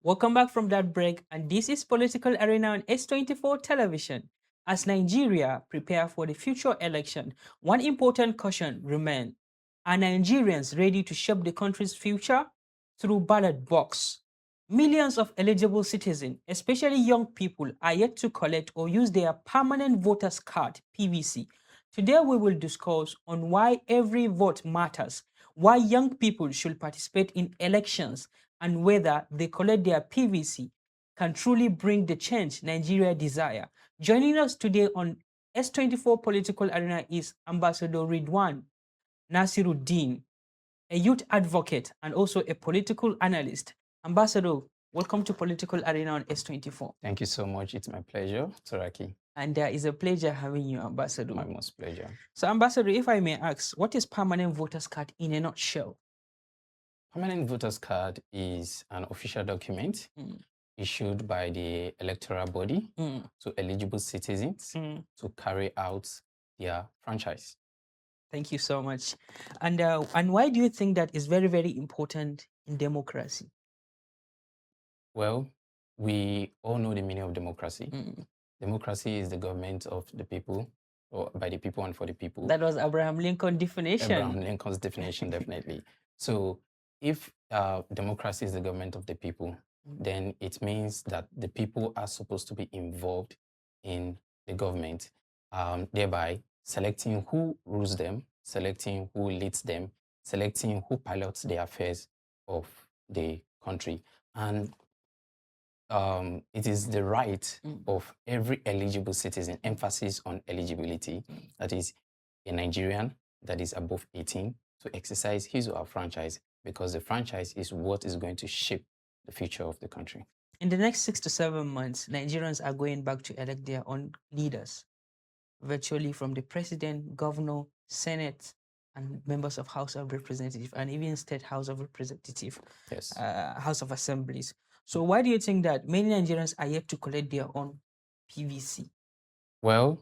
Welcome back from that break, and this is Political Arena on S24 television. As Nigeria prepare for the future election, one important caution remains. Are Nigerians ready to shape the country's future? Through ballot box. Millions of eligible citizens, especially young people, are yet to collect or use their permanent voters card, PVC. Today we will discuss on why every vote matters, why young people should participate in elections, and whether they collect their PVC can truly bring the change Nigeria desire. Joining us today on S24 Political Arena is Ambassador Ridwan Nasiruddin, a youth advocate and also a political analyst. Ambassador, welcome to Political Arena on S24. Thank you so much. It's my pleasure, Turaki. And it's a pleasure having you, Ambassador. My most pleasure. So, Ambassador, if I may ask, what is permanent voters card in a nutshell? Permanent voters card is an official document issued by the electoral body to eligible citizens to carry out their franchise. Thank you so much. And why do you think that is very, very important in democracy? Well, we all know the meaning of democracy. Democracy is the government of the people, or by the people and for the people. That was Abraham Lincoln's definition. Abraham Lincoln's definition, definitely. So if democracy is the government of the people, then it means that the people are supposed to be involved in the government, thereby selecting who rules them, selecting who leads them, selecting who pilots the affairs of the country. And it is the right of every eligible citizen, emphasis on eligibility, that is a Nigerian that is above 18, to exercise his or her franchise, because the franchise is what is going to shape the future of the country. In the next 6 to 7 months, Nigerians are going back to elect their own leaders, virtually from the president, governor, senate, and members of House of Representatives, and even State House of Representatives, yes. House of Assemblies. So why do you think that many Nigerians are yet to collect their own PVC? Well,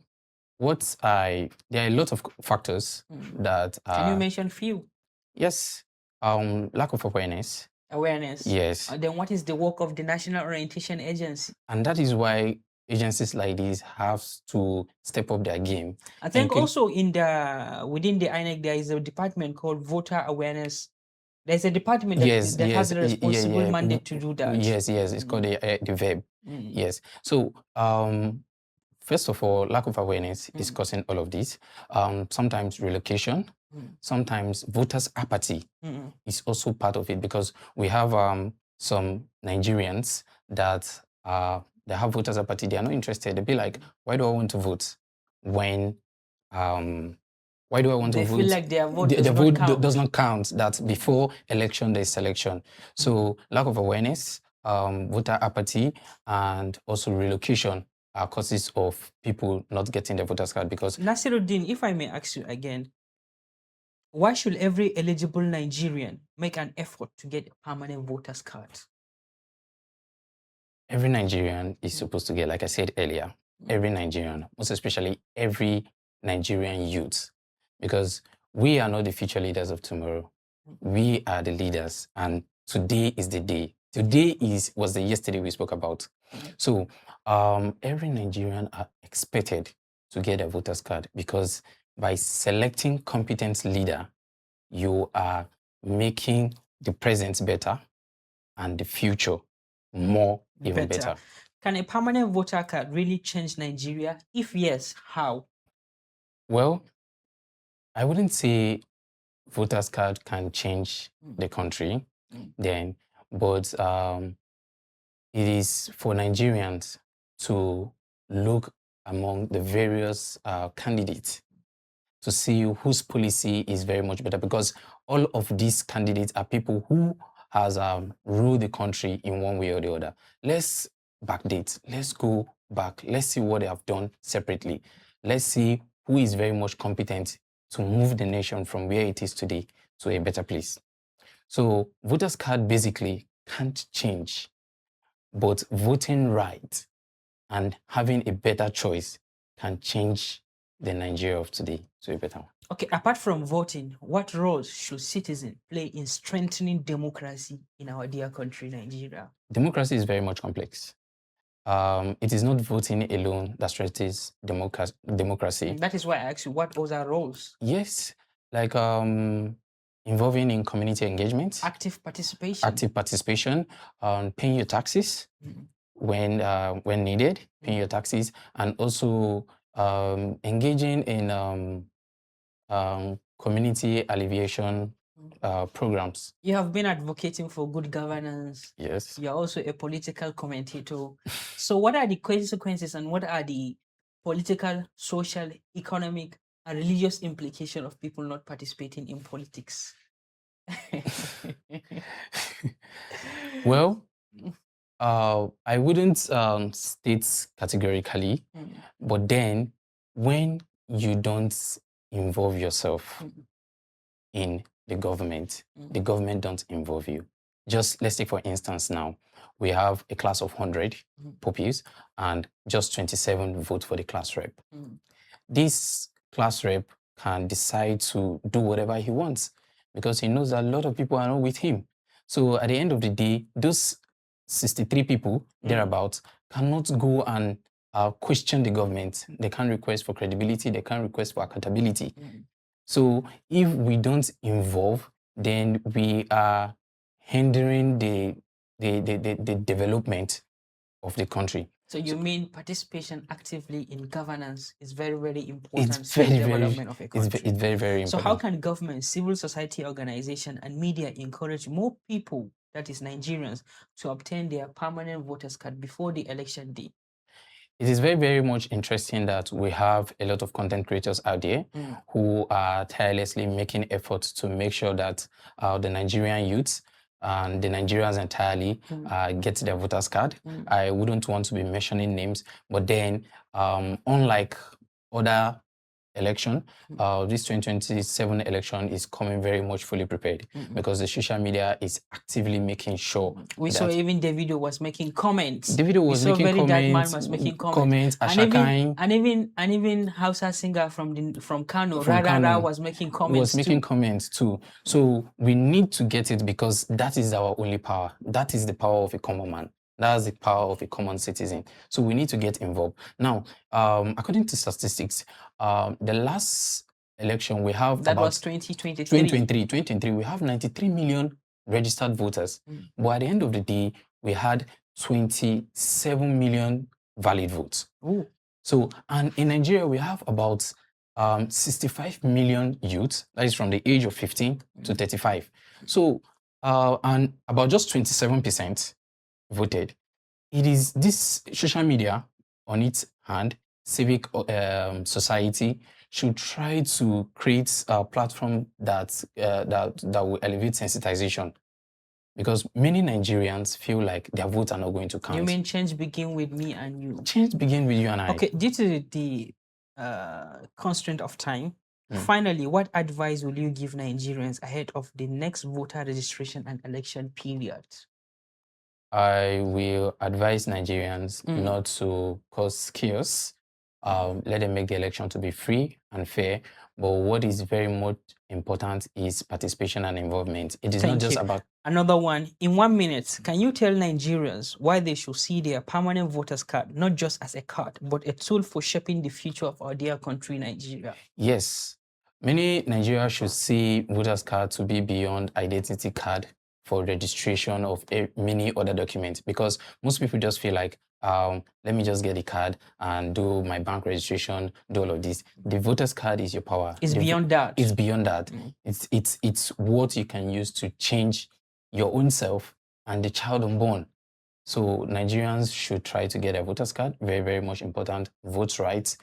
there are a lot of factors that Can you mention few? Yes. Lack of awareness. Awareness. Yes. Then what is the work of the National Orientation Agency? And that is why agencies like these have to step up their game. I think also within the INEC there is a department called Voter Awareness. There's a department that, has the responsible mandate to do that. Yes, it's called the VEB. Yes. So first of all, lack of awareness is causing all of this. Sometimes relocation, sometimes voters' apathy is also part of it, because we have some Nigerians that they have voters' apathy. They are not interested. They'll be like, why do I want to vote when why do I want to vote? They feel like their vote does not count, that before election there's selection. So lack of awareness, voter apathy, and also relocation are causes of people not getting their voters card. Because Nasiruddin, if I may ask you again, why should every eligible Nigerian make an effort to get a permanent voters card? Every Nigerian is supposed to get, like I said earlier, every Nigerian, most especially every Nigerian youth, because we are not the future leaders of tomorrow. We are the leaders, and today is the day. Today was the yesterday we spoke about. So every Nigerian are expected to get a voter's card, because by selecting competent leader, you are making the present better and the future even better. Can a permanent voter card really change Nigeria? If yes, how? Well, I wouldn't say voters card can change the country then, but it is for Nigerians to look among the various candidates to see whose policy is very much better, because all of these candidates are people who has ruled the country in one way or the other. Let's backdate. Let's go back. Let's see what they have done separately. Let's see who is very much competent to move the nation from where it is today to a better place. So voters card basically can't change, but voting right and having a better choice can change the Nigeria of today to be better. Okay, apart from voting, what roles should citizens play in strengthening democracy in our dear country, Nigeria? Democracy is very much complex. It is not voting alone that strengthens democracy. That is why I asked you, what other roles? Yes, like involving in community engagement, Active participation, paying your taxes when needed, paying your taxes, and also engaging in community alleviation programs. You have been advocating for good governance. Yes. You're also a political commentator. So what are the consequences and what are the political, social, economic, and religious implications of people not participating in politics? Well, I wouldn't state categorically, but then when you don't involve yourself in the government don't involve you. Just let's take for instance now, we have a class of 100 pupils and just 27 vote for the class rep. This class rep can decide to do whatever he wants because he knows that a lot of people are not with him. So at the end of the day, those 63 people thereabouts cannot go and question the government. They can't request for credibility. They can't request for accountability. So if we don't involve, then we are hindering the development of the country. So you mean participation actively in governance is very, very important It's to the very, development of a country. It's very, very So important. how can government, civil society organization, and media encourage more people, that is Nigerians, to obtain their permanent voters card before the election day? It is very, very much interesting that we have a lot of content creators out there who are tirelessly making efforts to make sure that the Nigerian youths and the Nigerians entirely get their voters card. I wouldn't want to be mentioning names, but then unlike other election, this 2027 election is coming very much fully prepared because the social media is actively making sure. We saw even Davido was making comments. Davido was making comments. That man was making comments. And even Hausa singer from Kano, Rarara, was making comments. Too. So we need to get it because that is our only power. That is the power of a common man. That's the power of a common citizen. So we need to get involved. Now, according to statistics, the last election we have that was 2023. 2023, we have 93 million registered voters. But at the end of the day, we had 27 million valid votes. So, and in Nigeria, we have about 65 million youths, that is from the age of 15 to 35. So, and about just 27% voted. It is this social media on its hand, civic society should try to create a platform that will elevate sensitization, because many Nigerians feel like their votes are not going to count. You mean change begin with me and you? Change begin with you and I. Okay, due to the constraint of time, finally, what advice will you give Nigerians ahead of the next voter registration and election period? I will advise Nigerians not to cause chaos. Let them make the election to be free and fair. But what is very much important is participation and involvement. It is not just about... Another one, in 1 minute, can you tell Nigerians why they should see their permanent voters card, not just as a card, but a tool for shaping the future of our dear country, Nigeria? Yes. Many Nigerians should see voters card to be beyond identity card for registration of many other documents, because most people just feel like, let me just get a card and do my bank registration, do all of this. The voters card is your power. It's beyond that. It's beyond that. It's what you can use to change your own self and the child unborn. So Nigerians should try to get a voters card. Very, very much important. Vote rights.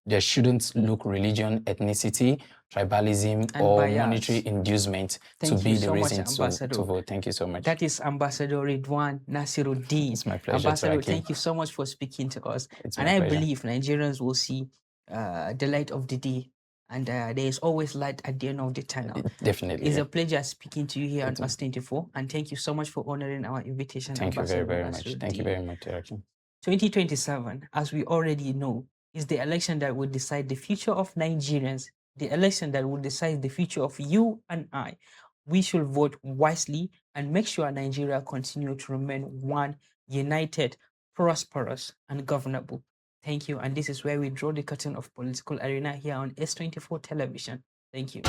There shouldn't look religion, ethnicity, tribalism, and or bias. Monetary inducement to be the reason to vote. Thank you so much. That is Ambassador Ridwan Nasiruddin. It's my pleasure. Ambassador, thank you so much for speaking to us. And I believe Nigerians will see the light of the day. And there is always light at the end of the tunnel. Definitely. It's a pleasure speaking to you here on S24. And thank you so much for honoring our invitation. Thank you very, very much. Thank you very much, Irakim. 2027, as we already know, is the election that will decide the future of Nigerians, the election that will decide the future of you and I. We should vote wisely and make sure Nigeria continue to remain one, united, prosperous, and governable. Thank you. And this is where we draw the curtain of political arena here on S24 television. Thank you.